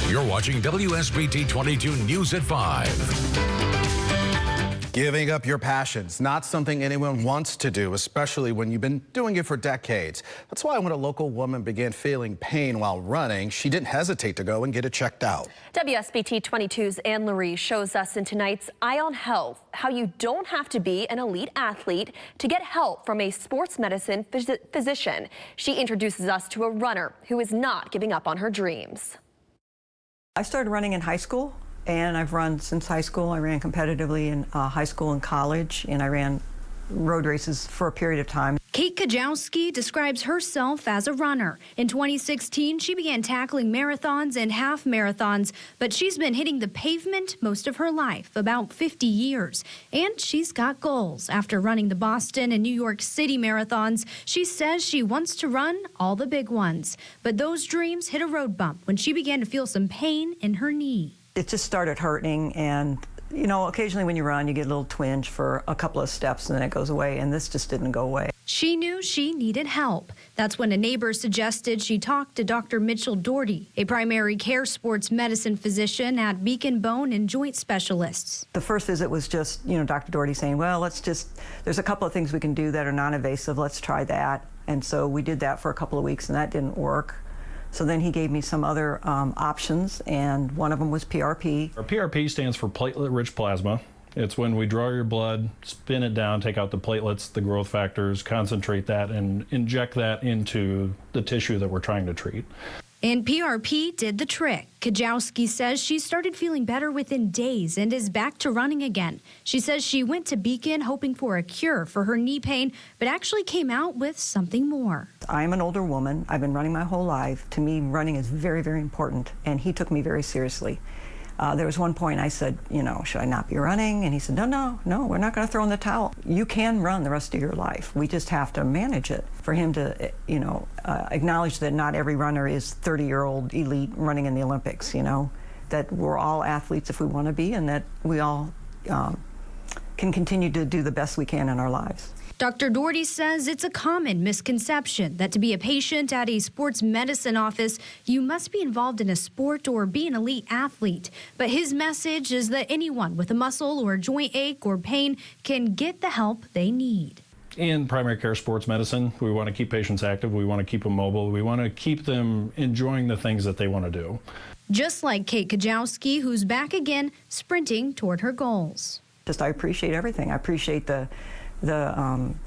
You're watching WSBT 22 News at 5. Giving up your passions, not something anyone wants to do, especially when you've been doing it for decades. That's why when a local woman began feeling pain while running, she didn't hesitate to go and get it checked out. WSBT 22's Anne Marie shows us in tonight's Eye on Health how you don't have to be an elite athlete to get help from a sports medicine physician. She introduces us to a runner who is not giving up on her dreams. I started running in high school, and I've run since high school. I ran competitively in high school and college, and I ran road races for a period of time. Kate Kujawski describes herself as a runner. In 2016, she began tackling marathons and half marathons, but she's been hitting the pavement most of her life, about 50 years. And she's got goals. After running the Boston and New York City marathons, she says she wants to run all the big ones. But those dreams hit a road bump when she began to feel some pain in her knee. It just started hurting, and you know, occasionally when you run, you get a little twinge for a couple of steps and then it goes away, and this just didn't go away. She knew she needed help. That's when a neighbor suggested she talk to Dr. Daugherty, a primary care sports medicine physician at Beacon Bone and Joint Specialists. The first visit was just, you know, Dr. Daugherty saying, well, there's a couple of things we can do that are non-invasive, let's try that. And so we did that for a couple of weeks and that didn't work. So then he gave me some other options, and one of them was PRP. Our PRP stands for platelet-rich plasma. It's when we draw your blood, spin it down, take out the platelets, the growth factors, concentrate that, and inject that into the tissue that we're trying to treat. And PRP did the trick. Kujawski says she started feeling better within days and is back to running again. She says she went to Beacon hoping for a cure for her knee pain, but actually came out with something more. I'm an older woman. I've been running my whole life. To me, running is very, very important, and he took me very seriously. There was one point I said, you know, should I not be running? And he said, no, we're not going to throw in the towel. You can run the rest of your life. We just have to manage it. For him to, you know, acknowledge that not every runner is 30-year-old elite running in the Olympics, you know, that we're all athletes if we want to be, and that we all can continue to do the best we can in our lives. Dr. Daugherty says it's a common misconception that to be a patient at a sports medicine office, you must be involved in a sport or be an elite athlete. But his message is that anyone with a muscle or joint ache or pain can get the help they need. In primary care sports medicine, we want to keep patients active, we want to keep them mobile, we want to keep them enjoying the things that they want to do. Just like Kate Kujawski, who's back again, sprinting toward her goals. I appreciate everything. I appreciate the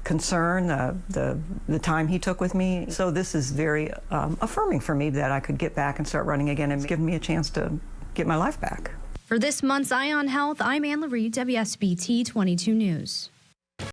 concern, the time he took with me. So this is very affirming for me that I could get back and start running again, and given me a chance to get my life back. For this month's Eye on Health, I'm Anne Marie, WSBT 22 News.